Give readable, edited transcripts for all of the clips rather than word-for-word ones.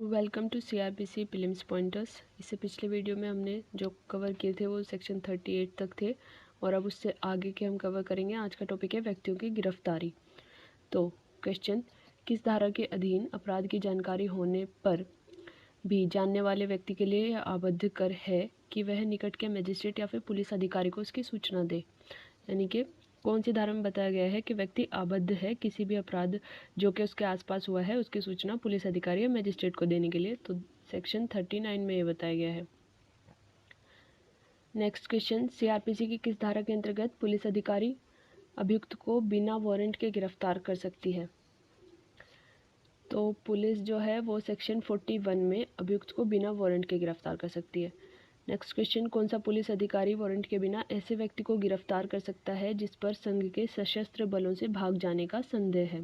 Welcome to CrPC prelims pointers. इससे पिछले video में हमने जो कवर किए थे वो सेक्शन 38 तक थे और अब उससे आगे के हम कवर करेंगे। आज का टॉपिक है व्यक्तियों की गिरफ्तारी। तो क्वेश्चन, किस धारा के अधीन अपराध की जानकारी होने पर भी जानने वाले व्यक्ति के लिए यह आबद्ध कर है कि वह निकट के मजिस्ट्रेट या फिर पुलिस अधिकारी को उसकी सूचना दे। यानी कि कौन सी धारा में बताया गया है कि व्यक्ति आबद्ध है किसी भी अपराध जो कि उसके आसपास हुआ है उसकी सूचना पुलिस अधिकारी या मजिस्ट्रेट को देने के लिए। तो सेक्शन 39 में ये बताया गया है। नेक्स्ट क्वेश्चन, सीआरपीसी की किस धारा के अंतर्गत पुलिस अधिकारी अभियुक्त को बिना वारंट के गिरफ्तार कर सकती है? तो पुलिस जो है वो सेक्शन 41 में अभियुक्त को बिना वारंट के गिरफ्तार कर सकती है। नेक्स्ट क्वेश्चन, कौन सा पुलिस अधिकारी वारंट के बिना ऐसे व्यक्ति को गिरफ्तार कर सकता है जिस पर संघ के सशस्त्र बलों से भाग जाने का संदेह है?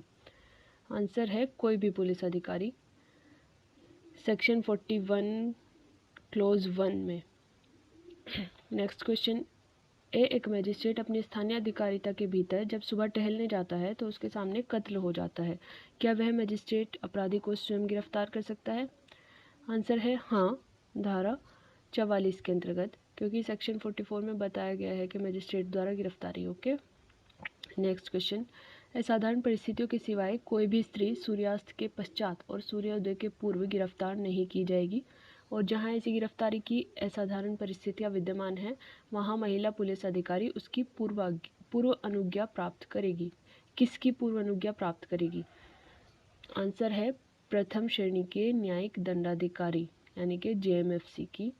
आंसर है कोई भी पुलिस अधिकारी, सेक्शन 41 क्लोज 1 में। नेक्स्ट क्वेश्चन, एक मजिस्ट्रेट अपनी स्थानीय अधिकारिता के भीतर जब सुबह टहलने जाता है तो उसके सामने कत्ल हो जाता है, क्या वह मजिस्ट्रेट अपराधी को स्वयं गिरफ्तार कर सकता है? आंसर है हाँ, धारा 44 के अंतर्गत, क्योंकि सेक्शन 44 में बताया गया है कि मजिस्ट्रेट द्वारा गिरफ्तारी। ओके। नेक्स्ट क्वेश्चन, असाधारण परिस्थितियों के सिवाय कोई भी स्त्री सूर्यास्त के पश्चात और सूर्योदय के पूर्व गिरफ्तार नहीं की जाएगी और जहां ऐसी गिरफ्तारी की असाधारण परिस्थितियां विद्यमान हैं वहां महिला पुलिस अधिकारी उसकी पूर्व अनुज्ञा प्राप्त करेगी। किसकी पूर्व अनुज्ञा प्राप्त करेगी? आंसर है प्रथम श्रेणी के न्यायिक दंडाधिकारी यानी कि जेएमएफसी की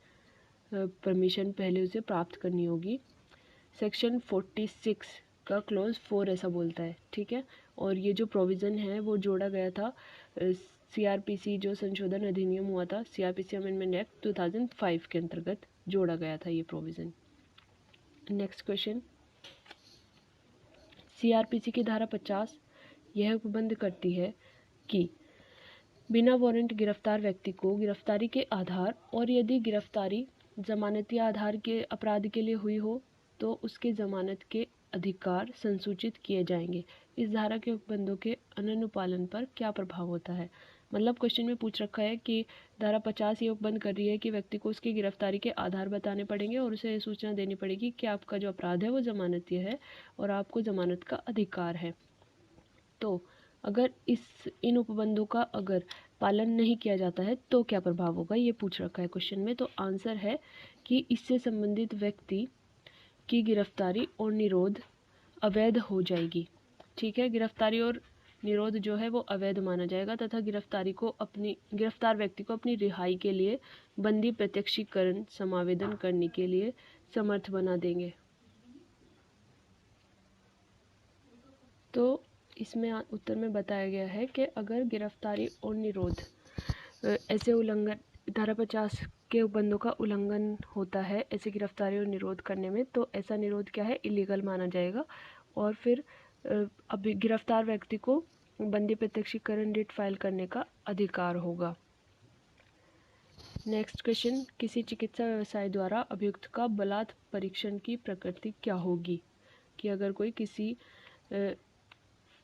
परमिशन पहले उसे प्राप्त करनी होगी। सेक्शन 46 का क्लोज 4 ऐसा बोलता है, ठीक है। और ये जो प्रोविज़न है वो जोड़ा गया था सीआरपीसी जो संशोधन अधिनियम हुआ था, सीआरपीसी अमेंडमेंट एक्ट 2005 के अंतर्गत जोड़ा गया था ये प्रोविज़न। नेक्स्ट क्वेश्चन, सीआरपीसी की धारा 50 यह उपबंध करती है कि बिना वारंट गिरफ्तार व्यक्ति को गिरफ्तारी के आधार और यदि गिरफ्तारी जमानती आधार के अपराध के लिए हुई हो तो उसके जमानत के अधिकार संसूचित किए जाएंगे। इस धारा के उपबंधों के अनुपालन पर क्या प्रभाव होता है? मतलब क्वेश्चन में पूछ रखा है कि धारा 50 ये उपबंध कर रही है कि व्यक्ति को उसकी गिरफ्तारी के आधार बताने पड़ेंगे और उसे ये सूचना देनी पड़ेगी कि आपका जो अपराध है वो जमानती है और आपको जमानत का अधिकार है। तो अगर इन उपबंधों का अगर पालन नहीं किया जाता है तो क्या प्रभाव होगा, ये पूछ रखा है क्वेश्चन में। तो आंसर है कि इससे संबंधित व्यक्ति की गिरफ्तारी और निरोध अवैध हो जाएगी। ठीक है, गिरफ्तारी और निरोध जो है वो अवैध माना जाएगा तथा गिरफ्तार व्यक्ति को अपनी रिहाई के लिए बंदी प्रत्यक्षीकरण समावेदन करने के लिए समर्थ बना देंगे। तो इसमें उत्तर में बताया गया है कि अगर गिरफ्तारी और निरोध ऐसे उल्लंघन धारा 50 के उपबंधों का उल्लंघन होता है ऐसे गिरफ्तारी और निरोध करने में, तो ऐसा निरोध क्या है, इलीगल माना जाएगा और फिर अभी गिरफ्तार व्यक्ति को बंदी प्रत्यक्षीकरण रिट फाइल करने का अधिकार होगा। नेक्स्ट क्वेश्चन, किसी चिकित्सा व्यवसाय द्वारा अभियुक्त का बलात् परीक्षण की प्रकृति क्या होगी? कि अगर कोई किसी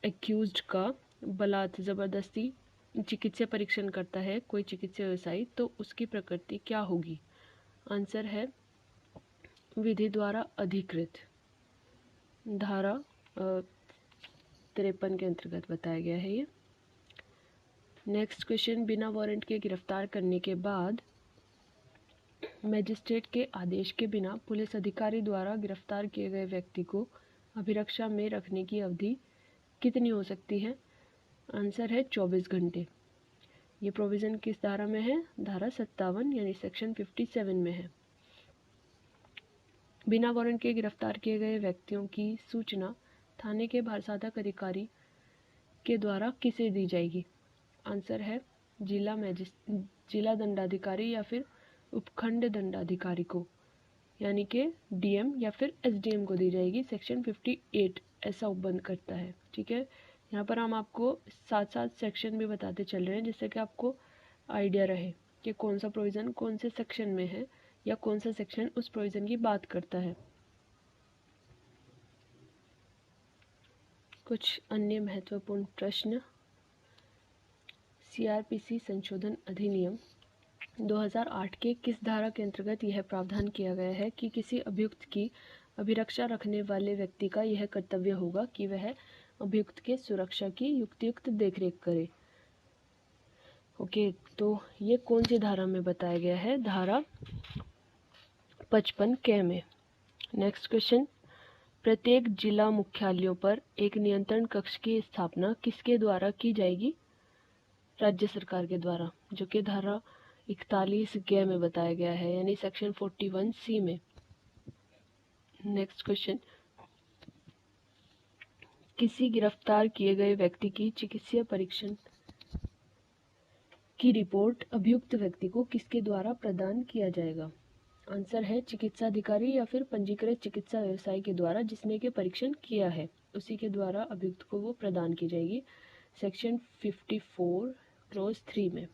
एक्यूज्ड का बलात् ज़बरदस्ती चिकित्सा परीक्षण करता है कोई चिकित्सा व्यवसायी, तो उसकी प्रकृति क्या होगी? आंसर है विधि द्वारा अधिकृत, धारा 53 के अंतर्गत बताया गया है ये। नेक्स्ट क्वेश्चन, बिना वारंट के गिरफ्तार करने के बाद मजिस्ट्रेट के आदेश के बिना पुलिस अधिकारी द्वारा गिरफ्तार किए गए व्यक्ति को अभिरक्षा में रखने की अवधि कितनी हो सकती है? आंसर है 24 घंटे। ये प्रोविज़न किस धारा में है? धारा 57 यानी सेक्शन 57 में है। बिना वारंट के गिरफ्तार किए गए व्यक्तियों की सूचना थाने के भारसाधक अधिकारी के द्वारा किसे दी जाएगी? आंसर है जिला दंडाधिकारी या फिर उपखंड दंडाधिकारी को, यानी कि डीएम या फिर एसडीएम को दी जाएगी। सेक्शन 58 ऐसा उपबंध करता है, ठीक है। यहाँ पर हम आपको साथ साथ सेक्शन भी बताते चल रहे हैं जिससे कि आपको आइडिया रहे कि कौन सा प्रोविज़न कौन से सेक्शन में है या कौन सा सेक्शन उस प्रोविज़न की बात करता है। कुछ अन्य महत्वपूर्ण प्रश्न, सीआरपीसी संशोधन अधिनियम 2008 के किस धारा के अंतर्गत यह प्रावधान किया गया है कि किसी अभियुक्त की अभिरक्षा रखने वाले व्यक्ति का यह कर्तव्य होगा कि वह अभियुक्त के सुरक्षा की युक्तियुक्त देखरेख करे। ओके, तो ये कौन सी धारा में बताया गया है? धारा 55 के में। नेक्स्ट क्वेश्चन, प्रत्येक जिला मुख्यालयों पर एक नियंत्रण कक्ष की स्थापना किसके द्वारा की जाएगी? राज्य सरकार के द्वारा, जो कि धारा 41 ग में बताया गया है, यानी सेक्शन 41 सी में। नेक्स्ट क्वेश्चन, किसी गिरफ्तार किए गए व्यक्ति की चिकित्सीय परीक्षण की रिपोर्ट अभियुक्त व्यक्ति को किसके द्वारा प्रदान किया जाएगा? आंसर है चिकित्सा अधिकारी या फिर पंजीकृत चिकित्सा व्यवसायी के द्वारा जिसने के परीक्षण किया है, उसी के द्वारा अभियुक्त को वो प्रदान की जाएगी, सेक्शन 54 क्लॉज 3 में।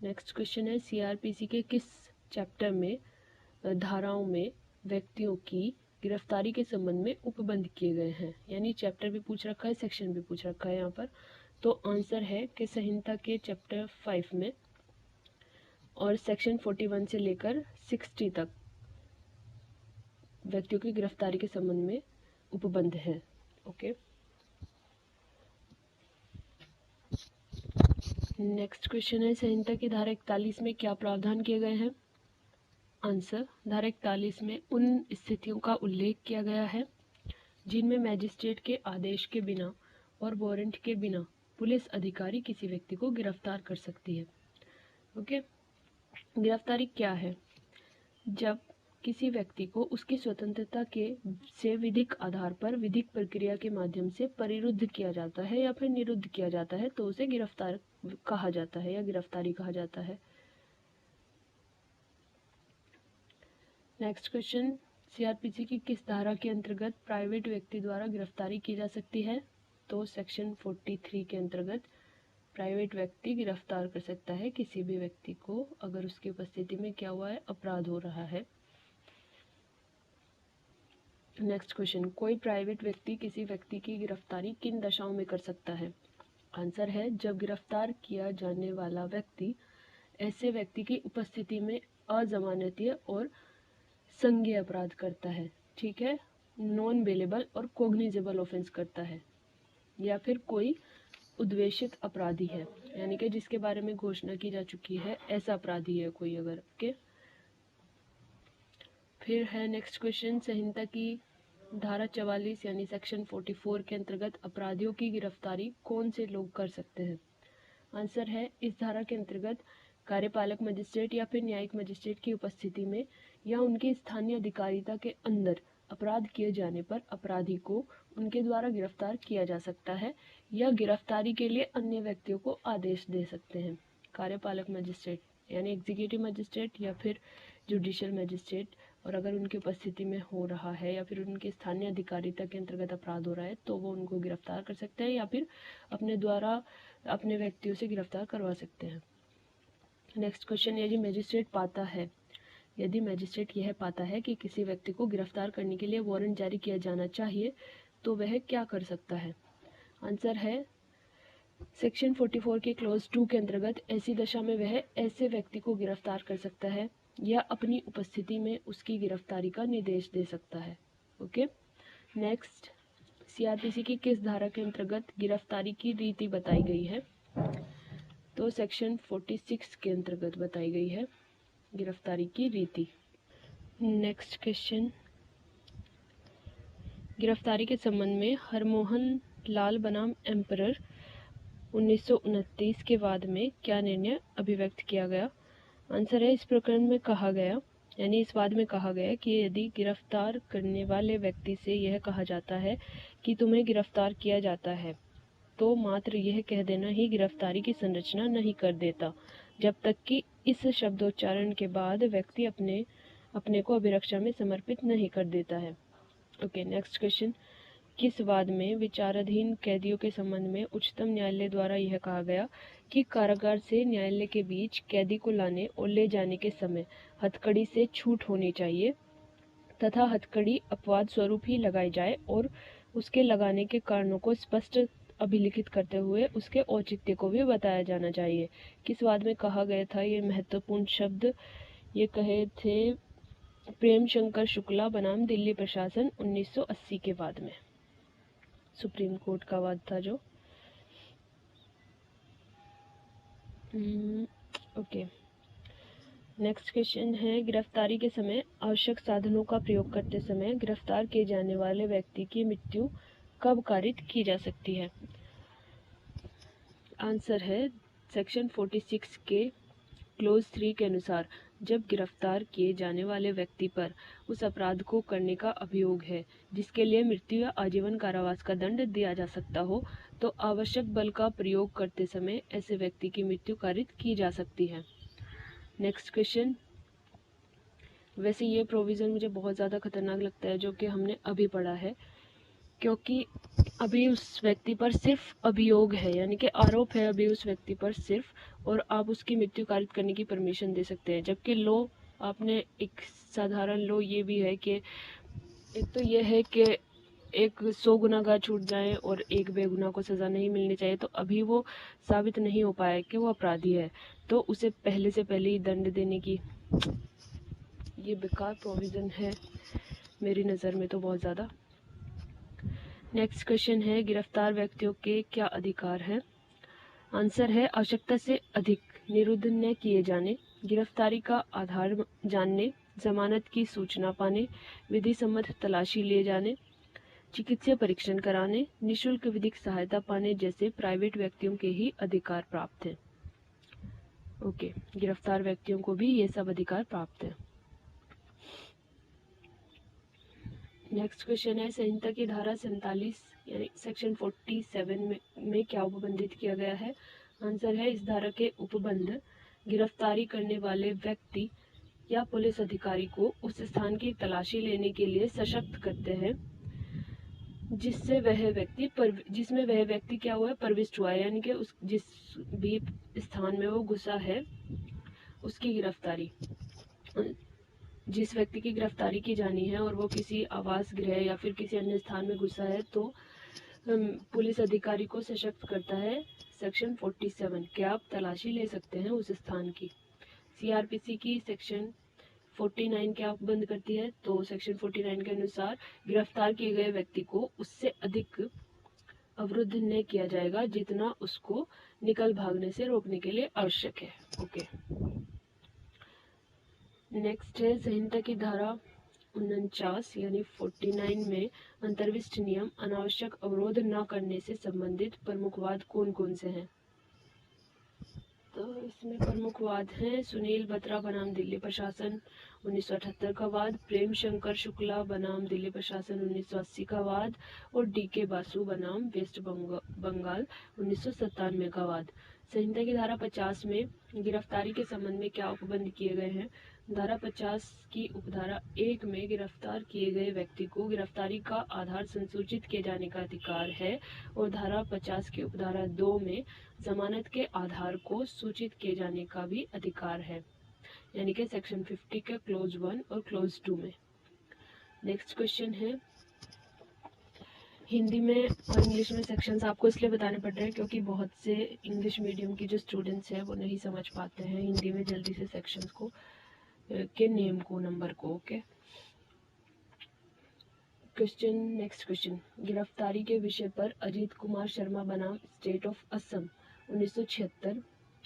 नेक्स्ट क्वेश्चन है, सीआरपीसी के किस चैप्टर में धाराओं में व्यक्तियों की गिरफ्तारी के संबंध में उपबंध किए गए हैं? यानी चैप्टर भी पूछ रखा है, सेक्शन भी पूछ रखा है यहाँ पर। तो आंसर है कि संहिता के चैप्टर 5 में और सेक्शन 41 से लेकर 60 तक व्यक्तियों की गिरफ्तारी के संबंध में उपबंध है। ओके, नेक्स्ट क्वेश्चन है, संहिता की धारा 41 में क्या प्रावधान किए गए हैं? आंसर, धारा 41 में उन स्थितियों का उल्लेख किया गया है जिनमें मैजिस्ट्रेट के आदेश के बिना और वारंट के बिना पुलिस अधिकारी किसी व्यक्ति को गिरफ्तार कर सकती है। ओके, गिरफ्तारी क्या है? जब किसी व्यक्ति को उसकी स्वतंत्रता से विधिक आधार पर विधिक प्रक्रिया के माध्यम से परिरुद्ध किया जाता है या फिर निरुद्ध किया जाता है तो उसे गिरफ्तार कहा जाता है या गिरफ्तारी कहा जाता है। नेक्स्ट क्वेश्चन, सीआरपीसी की किस धारा के अंतर्गत प्राइवेट व्यक्ति द्वारा गिरफ्तारी की जा सकती है? तो सेक्शन 43 के अंतर्गत प्राइवेट व्यक्ति गिरफ्तार कर सकता है किसी भी व्यक्ति को अगर उसकी उपस्थिति में क्या हुआ है, अपराध हो रहा है। नेक्स्ट क्वेश्चन, कोई प्राइवेट व्यक्ति किसी व्यक्ति की गिरफ्तारी किन दशाओं में कर सकता है? आंसर है जब गिरफ्तार किया जाने वाला व्यक्ति ऐसे व्यक्ति की उपस्थिति में अजमानतीय और संज्ञेय अपराध करता है, ठीक है, नॉन बेलेबल और कोग्निजेबल ऑफेंस करता है, या फिर कोई उद्वेशित अपराधी है, यानी कि जिसके बारे में घोषणा की जा चुकी है ऐसा अपराधी है कोई अगर। ओके, फिर है नेक्स्ट क्वेश्चन, संहिता की धारा 44 यानी सेक्शन 44 के अंतर्गत अपराधियों की गिरफ्तारी कौन से लोग कर सकते हैं? आंसर है इस धारा के अंतर्गत कार्यपालक मजिस्ट्रेट या फिर न्यायिक मजिस्ट्रेट की उपस्थिति में या उनकी स्थानीय अधिकारिता के अंदर अपराध किए जाने पर अपराधी को उनके द्वारा गिरफ्तार किया जा सकता है या गिरफ्तारी के लिए अन्य व्यक्तियों को आदेश दे सकते हैं। कार्यपालक मजिस्ट्रेट यानी एग्जीक्यूटिव मजिस्ट्रेट या फिर जुडिशियल मजिस्ट्रेट, और अगर उनकी उपस्थिति में हो रहा है या फिर उनके स्थानीय अधिकारिता के अंतर्गत अपराध हो रहा है तो वो उनको गिरफ्तार कर सकते हैं या फिर अपने द्वारा अपने व्यक्तियों से गिरफ्तार करवा सकते हैं। नेक्स्ट क्वेश्चन, यदि मैजिस्ट्रेट यह पाता है कि किसी व्यक्ति को गिरफ्तार करने के लिए वारंट जारी किया जाना चाहिए तो वह क्या कर सकता है? आंसर है सेक्शन 44 के क्लॉज 2 के अंतर्गत ऐसी दशा में वह ऐसे व्यक्ति को गिरफ्तार कर सकता है या अपनी उपस्थिति में उसकी गिरफ्तारी का निर्देश दे सकता है। ओके, नेक्स्ट, सीआरपीसी की किस धारा के अंतर्गत गिरफ्तारी की रीति बताई गई है? तो सेक्शन 46 के अंतर्गत बताई गई है गिरफ्तारी की रीति। नेक्स्ट क्वेश्चन, गिरफ्तारी के संबंध में हरमोहन लाल बनाम एम्परर 1929 के वाद में क्या निर्णय अभिव्यक्त किया गया? आंसर है इस प्रकरण में कहा गया, यानी इस वाद में कहा गया कि यदि गिरफ्तार करने वाले व्यक्ति से यह कहा जाता है कि तुम्हें गिरफ्तार किया जाता है तो मात्र यह कह देना ही गिरफ्तारी की संरचना नहीं कर देता जब तक कि इस शब्दोच्चारण के बाद व्यक्ति अपने को अभिरक्षा में समर्पित नहीं कर देता है। ओके, नेक्स्ट क्वेश्चन, किस वाद में विचाराधीन कैदियों के संबंध में उच्चतम न्यायालय द्वारा यह कहा गया कि कारागार से न्यायालय के बीच कैदी को लाने और ले जाने के समय हथकड़ी से छूट होनी चाहिए तथा हथकड़ी अपवाद स्वरूप ही लगाई जाए और उसके लगाने के कारणों को स्पष्ट अभिलिखित करते हुए उसके औचित्य को भी बताया जाना चाहिए। किस वाद में कहा गया था ये महत्वपूर्ण शब्द? ये कहे थे प्रेम शंकर शुक्ला बनाम दिल्ली प्रशासन 1980 के वाद में, सुप्रीम कोर्ट का वाद था जो। ओके, नेक्स्ट क्वेश्चन है, गिरफ्तारी के समय आवश्यक साधनों का प्रयोग करते समय गिरफ्तार किए जाने वाले व्यक्ति की मृत्यु कब कारित की जा सकती है? आंसर है सेक्शन 46 के क्लोज 3 के अनुसार जब गिरफ्तार किए जाने वाले व्यक्ति पर उस अपराध को करने का अभियोग है जिसके लिए मृत्यु या आजीवन कारावास का दंड दिया जा सकता हो, तो आवश्यक बल का प्रयोग करते समय ऐसे व्यक्ति की मृत्यु कारित की जा सकती है। नेक्स्ट क्वेश्चन, वैसे ये प्रोविज़न मुझे बहुत ज़्यादा खतरनाक लगता है जो कि हमने अभी पढ़ा है, क्योंकि अभी उस व्यक्ति पर सिर्फ अभियोग है, यानी कि आरोप है अभी उस व्यक्ति पर सिर्फ, और आप उसकी मृत्यु कारित करने की परमिशन दे सकते हैं। जबकि लॉ, आपने एक साधारण लॉ ये भी है कि एक तो ये है कि एक 100 गुनाहगार छूट जाएं और एक बेगुनाह को सज़ा नहीं मिलनी चाहिए, तो अभी वो साबित नहीं हो पाया कि वो अपराधी है, तो उसे पहले से पहले ही दंड देने की ये बेकार प्रोविज़न है मेरी नज़र में तो बहुत ज़्यादा। नेक्स्ट क्वेश्चन है, गिरफ्तार व्यक्तियों के क्या अधिकार हैं? आंसर है आवश्यकता से अधिक निरुद्ध न किए जाने, गिरफ्तारी का आधार जानने, जमानत की सूचना पाने, विधि सम्मत तलाशी लिए जाने, चिकित्सीय परीक्षण कराने, निःशुल्क विधिक सहायता पाने जैसे प्राइवेट व्यक्तियों के ही अधिकार प्राप्त हैं। ओके, गिरफ्तार व्यक्तियों को भी ये सब अधिकार प्राप्त है। नेक्स्ट क्वेश्चन है, संहिता की धारा 47 यानी सेक्शन 47 में क्या उपबंधित किया गया है? आंसर है इस धारा के उपबंध गिरफ्तारी करने वाले व्यक्ति या पुलिस अधिकारी को उस स्थान की तलाशी लेने के लिए सशक्त करते हैं जिसमें वह व्यक्ति क्या हुआ है, प्रविष्ट हुआ है, यानी कि उस जिस भी स्थान में वो घुसा है उसकी गिरफ्तारी, जिस व्यक्ति की गिरफ्तारी की जानी है और वो किसी आवास गृह या फिर किसी अन्य स्थान में घुसा है, तो पुलिस अधिकारी को सशक्त करता है सेक्शन 47 कि आप तलाशी ले सकते हैं उस स्थान की। सीआरपीसी की सेक्शन 49 क्या बंद करती है? तो सेक्शन 49 के अनुसार गिरफ्तार किए गए व्यक्ति को उससे अधिक अवरुद्ध न किया जाएगा जितना उसको निकल भागने से रोकने के लिए आवश्यक है। ओके, नेक्स्ट है, संहिता की धारा 49 यानी 49 में अंतर्विष्ट नियम अनावश्यक अवरोध न करने से संबंधित प्रमुख वाद कौन कौन से हैं? तो इसमें प्रमुख वाद हैं सुनील बत्रा बनाम दिल्ली प्रशासन 1978 का वाद, प्रेम शंकर शुक्ला बनाम दिल्ली प्रशासन 1980 का वाद, और डीके बासु बनाम वेस्ट बंगाल 1997 का वाद। संहिता की धारा 50 में गिरफ्तारी के संबंध में क्या उपबंध किए गए हैं? धारा 50 की उपधारा 1 में गिरफ्तार किए गए व्यक्ति को गिरफ्तारी का आधार संसूचित किए जाने का अधिकार है, और धारा 50 की उपधारा 2 में जमानत के आधार को सूचित किए जाने का भी अधिकार है, यानी कि सेक्शन 50 के क्लोज 1 और क्लोज 2 में। नेक्स्ट क्वेश्चन है, हिंदी में और इंग्लिश में सेक्शंस आपको इसलिए बताने पड़ रहे हैं क्योंकि बहुत से इंग्लिश मीडियम की जो स्टूडेंट्स हैं वो नहीं समझ पाते हैं हिंदी में जल्दी से सेक्शंस को के नेम को, नंबर को। ओके, क्वेश्चन, नेक्स्ट क्वेश्चन, गिरफ्तारी के विषय पर अजीत कुमार शर्मा बनाम स्टेट ऑफ असम 1976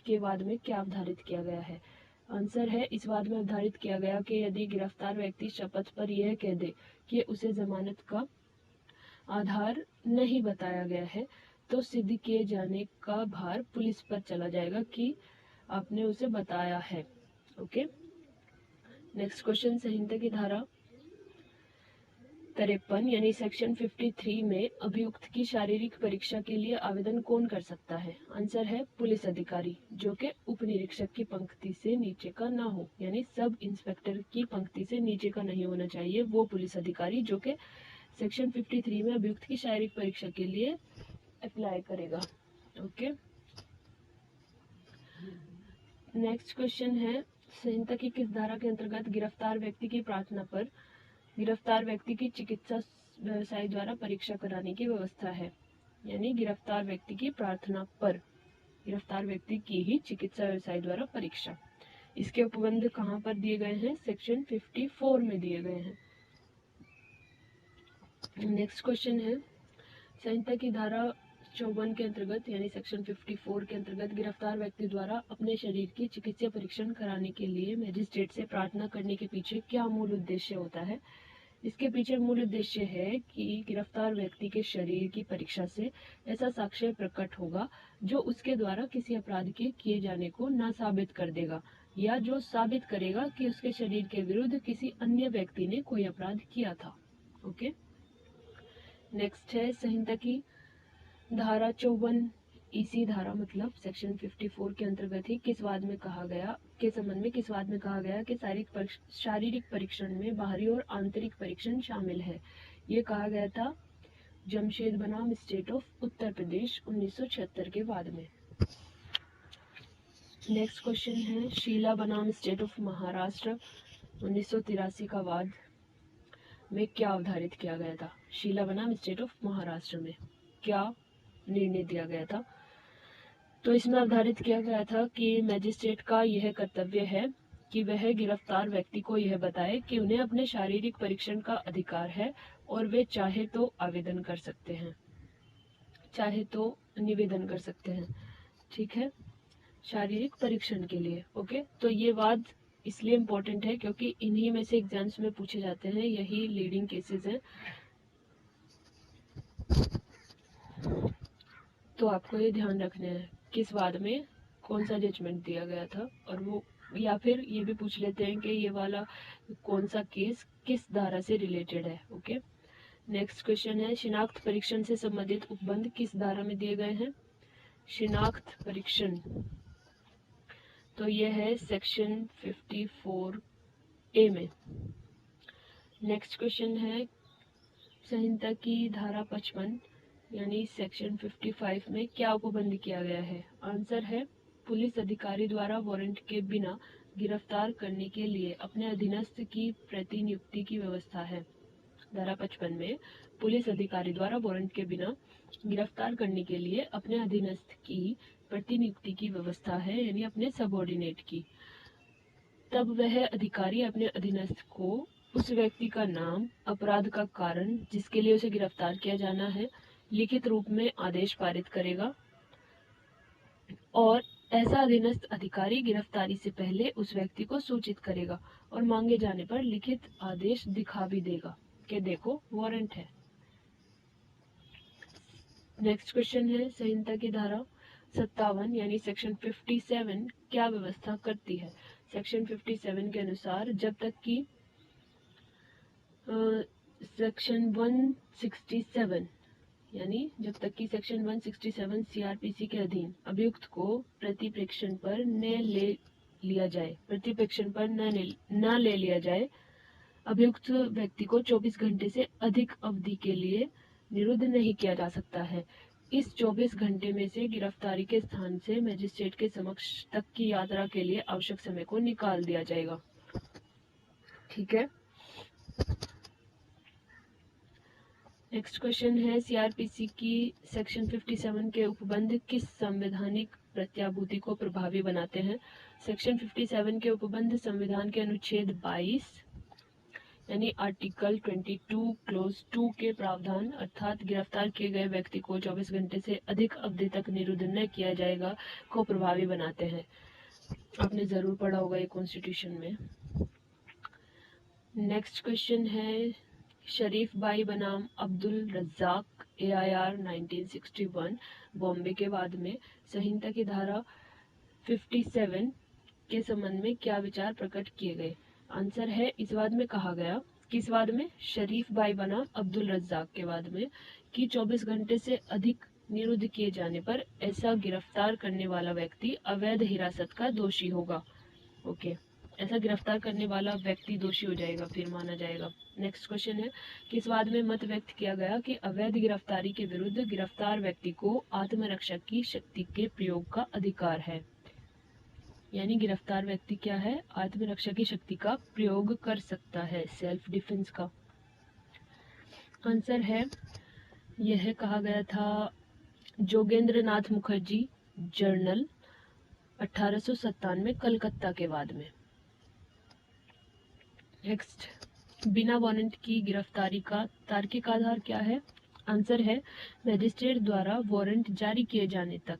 के वाद में क्या अवधारित किया गया है? आंसर है इस वाद में अवधारित किया गया कि यदि गिरफ्तार व्यक्ति शपथ पर यह कह दे कि उसे जमानत का आधार नहीं बताया गया है, तो सिद्ध किए जाने का भार पुलिस पर चला जाएगा कि आपने उसे बताया है। ओके, नेक्स्ट क्वेश्चन, संहिता की धारा 53 यानी सेक्शन 53 में अभियुक्त की शारीरिक परीक्षा के लिए आवेदन कौन कर सकता है? आंसर है पुलिस अधिकारी जो कि उप निरीक्षक की पंक्ति से नीचे का ना हो, यानी सब इंस्पेक्टर की पंक्ति से नीचे का नहीं होना चाहिए, वो पुलिस अधिकारी जो कि सेक्शन 53 में अभियुक्त की शारीरिक परीक्षा के लिए अप्लाई करेगा। ओके, नेक्स्ट क्वेश्चन है, संहिता की किस धारा के अंतर्गत गिरफ्तार व्यक्ति की प्रार्थना पर गिरफ्तार व्यक्ति की चिकित्सा व्यवसाय द्वारा परीक्षा कराने की व्यवस्था है? यानी गिरफ्तार व्यक्ति की प्रार्थना पर गिरफ्तार व्यक्ति की ही चिकित्सा व्यवसाय द्वारा परीक्षा। इसके उपबंध कहाँ पर दिए गए हैं? सेक्शन 54 में दिए गए हैं। नेक्स्ट क्वेश्चन है, संहिता की धारा 54 के अंतर्गत यानी सेक्शन 54 के अंतर्गत गिरफ्तार व्यक्ति द्वारा अपने शरीर की चिकित्सा परीक्षण कराने के लिए मजिस्ट्रेट से प्रार्थना करने के पीछे क्या मूल उद्देश्य होता है? इसके पीछे मूल उद्देश्य है कि गिरफ्तार व्यक्ति के शरीर की परीक्षा से ऐसा साक्ष्य प्रकट होगा जो उसके द्वारा किसी अपराध के किए जाने को ना साबित कर देगा या जो साबित करेगा कि उसके शरीर के विरुद्ध किसी अन्य व्यक्ति ने कोई अपराध किया था। ओके, नेक्स्ट है, संहिता की धारा 54 इसी धारा मतलब सेक्शन 54 के अंतर्गत ही किस वाद में कहा गया के संबंध में किस वाद में कहा गया कि शारीरिक परीक्षण में बाहरी और आंतरिक परीक्षण शामिल है? ये कहा गया था जमशेद बनाम स्टेट ऑफ उत्तर प्रदेश 1976 के वाद में। नेक्स्ट क्वेश्चन है, शीला बनाम स्टेट ऑफ महाराष्ट्र 1983 का वाद में क्या अवधारित किया गया था? शीला बनाम स्टेट ऑफ महाराष्ट्र में क्या निर्णय दिया गया था? तो इसमें अवधारित किया गया था कि मजिस्ट्रेट का यह कर्तव्य है कि वह गिरफ्तार व्यक्ति को यह बताए कि उन्हें अपने शारीरिक परीक्षण का अधिकार है और वे चाहे तो आवेदन कर सकते हैं, चाहे तो निवेदन कर सकते हैं। ठीक है, शारीरिक परीक्षण के लिए। ओके, तो ये वाद इसलिए इम्पोर्टेंट है क्योंकि इन्हीं में से एग्जाम्स में पूछे जाते हैं, यही लीडिंग केसेस हैं। तो आपको ये ध्यान रखना है किस वाद में कौन सा जजमेंट दिया गया था, और वो या फिर ये भी पूछ लेते हैं कि ये वाला कौन सा केस किस धारा से रिलेटेड है। ओके, नेक्स्ट क्वेश्चन है, शिनाख्त परीक्षण से संबंधित उपबंध किस धारा में दिए गए हैं? शिनाख्त परीक्षण, तो ये है सेक्शन 54A में। नेक्स्ट क्वेश्चन है, संहिता की धारा 55 यानी सेक्शन 55 में क्या उपबंध किया गया है? आंसर है, पुलिस अधिकारी द्वारा वारंट के बिना गिरफ्तार करने के लिए अपने अधीनस्थ की प्रतिनियुक्ति की व्यवस्था है। धारा 55 में पुलिस अधिकारी द्वारा वारंट के बिना गिरफ्तार करने के लिए अपने अधीनस्थ की प्रतिनियुक्ति की व्यवस्था है, यानी अपने सबऑर्डिनेट की। तब वह अधिकारी अपने अधीनस्थ को उस व्यक्ति का नाम, अपराध का कारण जिसके लिए उसे गिरफ्तार किया जाना है, लिखित रूप में आदेश पारित करेगा और ऐसा अधीनस्थ अधिकारी गिरफ्तारी से पहले उस व्यक्ति को सूचित करेगा और मांगे जाने पर लिखित आदेश दिखा भी देगा कि देखो वारंट है। नेक्स्ट क्वेश्चन है, संहिता की धारा 57 यानी सेक्शन 57 क्या व्यवस्था करती है? सेक्शन 57 के अनुसार जब तक कि सेक्शन 167 यानी जब तक कि सेक्शन 167 सीआरपीसी के अधीन अभियुक्त को प्रतिप्रेक्षण पर न ले लिया जाए, अभियुक्त व्यक्ति को 24 घंटे से अधिक अवधि के लिए निरुद्ध नहीं किया जा सकता है। इस 24 घंटे में से गिरफ्तारी के स्थान से मजिस्ट्रेट के समक्ष तक की यात्रा के लिए आवश्यक समय को निकाल दिया जाएगा। ठीक है, नेक्स्ट क्वेश्चन है, सीआरपीसी की सेक्शन 57 के उपबंध किस संवैधानिक प्रत्याभूति को प्रभावी बनाते हैं? सेक्शन 57 के उपबंध संविधान के अनुच्छेद 22 यानी आर्टिकल 22 क्लोज 2 के प्रावधान अर्थात गिरफ्तार किए गए व्यक्ति को 24 घंटे से अधिक अवधि तक निरुद्ध न किया जाएगा को प्रभावी बनाते हैं। आपने जरूर पढ़ा होगा ये कॉन्स्टिट्यूशन में। नेक्स्ट क्वेश्चन है, शरीफ बाई बनाम अब्दुल रज्जाक AIR 1961 बॉम्बे के वाद में संहिता की धारा 57 के संबंध में क्या विचार प्रकट किए गए? आंसर है, इस वाद में कहा गया, किस वाद में? शरीफ बाई बनाम अब्दुल रज्जाक के वाद में, कि 24 घंटे से अधिक निरुद्ध किए जाने पर ऐसा गिरफ्तार करने वाला व्यक्ति अवैध हिरासत का दोषी होगा। ओके, ऐसा गिरफ्तार करने वाला व्यक्ति दोषी हो जाएगा, फिर माना जाएगा। नेक्स्ट क्वेश्चन है, किस वाद में मत व्यक्त किया गया कि अवैध गिरफ्तारी के विरुद्ध गिरफ्तार व्यक्ति को आत्मरक्षा की शक्ति के प्रयोग का अधिकार है? यानी गिरफ्तार व्यक्ति क्या है? आत्मरक्षा की शक्ति का प्रयोग कर सकता है, सेल्फ डिफेंस का। आंसर है, यह कहा गया था जोगेंद्र नाथ मुखर्जी जर्नल 1897 कलकत्ता के वाद में। नेक्स्ट, बिना वारंट की गिरफ्तारी का तार्किक आधार क्या है? आंसर है मजिस्ट्रेट द्वारा वारंट जारी किए जाने तक।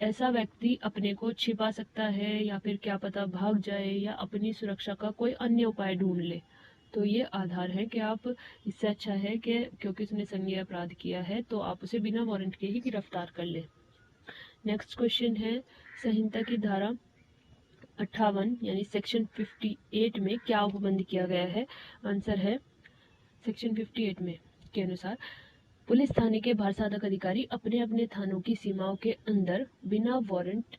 ऐसा व्यक्ति अपने को छिपा सकता है या फिर क्या पता भाग जाए या अपनी सुरक्षा का कोई अन्य उपाय ढूंढ ले, तो ये आधार है कि आप, इससे अच्छा है कि क्योंकि उसने संज्ञेय अपराध किया है तो आप उसे बिना वारंट के ही गिरफ्तार कर ले। नेक्स्ट क्वेश्चन है, संहिता की धारा 58 यानी सेक्शन 58 में क्या उपबंध किया गया है? आंसर है सेक्शन 58 में के अनुसार पुलिस थाने के भारसाधक अधिकारी अपने अपने थानों की सीमाओं के अंदर बिना वारंट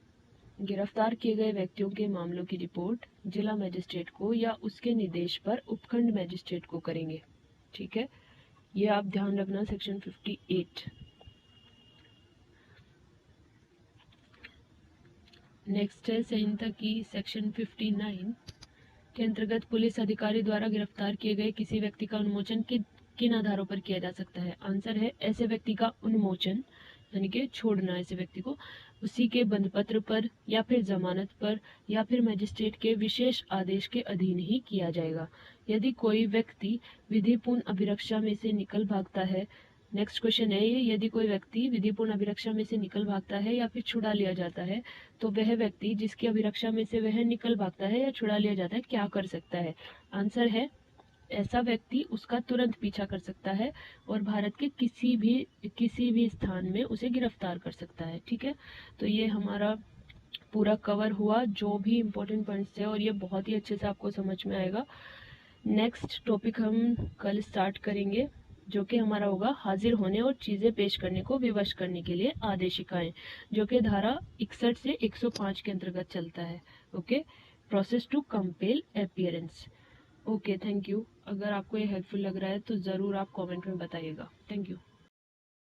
गिरफ्तार किए गए व्यक्तियों के मामलों की रिपोर्ट जिला मजिस्ट्रेट को या उसके निर्देश पर उपखंड मजिस्ट्रेट को करेंगे। ठीक है, ये आप ध्यान रखना, सेक्शन 58। नेक्स्ट है संहिता की सेक्शन 59 के अंतर्गत पुलिस अधिकारी द्वारा गिरफ्तार किए गए किसी व्यक्ति का उन्मोचन किन आधारों पर किया जा सकता है? आंसर है ऐसे व्यक्ति का उन्मोचन यानी कि छोड़ना ऐसे व्यक्ति को उसी के बंधपत्र पर या फिर जमानत पर या फिर मजिस्ट्रेट के विशेष आदेश के अधीन ही किया जाएगा। यदि कोई व्यक्ति विधिपूर्ण अभिरक्षा में से निकल भागता है, नेक्स्ट क्वेश्चन है ये, यदि कोई व्यक्ति विधिपूर्ण अभिरक्षा में से निकल भागता है या फिर छुड़ा लिया जाता है तो वह व्यक्ति जिसकी अभिरक्षा में से वह निकल भागता है या छुड़ा लिया जाता है क्या कर सकता है? आंसर है ऐसा व्यक्ति उसका तुरंत पीछा कर सकता है और भारत के किसी भी स्थान में उसे गिरफ्तार कर सकता है। ठीक है, तो ये हमारा पूरा कवर हुआ जो भी इम्पोर्टेंट पॉइंट्स थे और ये बहुत ही अच्छे से आपको समझ में आएगा। नेक्स्ट टॉपिक हम कल स्टार्ट करेंगे जो कि हमारा होगा हाजिर होने और चीज़ें पेश करने को विवश करने के लिए आदेशिकाएं, जो कि धारा 61 से 105 के अंतर्गत चलता है। Okay, process to compel appearance. Okay, thank you. अगर आपको ये हेल्पफुल लग रहा है तो ज़रूर आप कमेंट में बताइएगा। Thank you.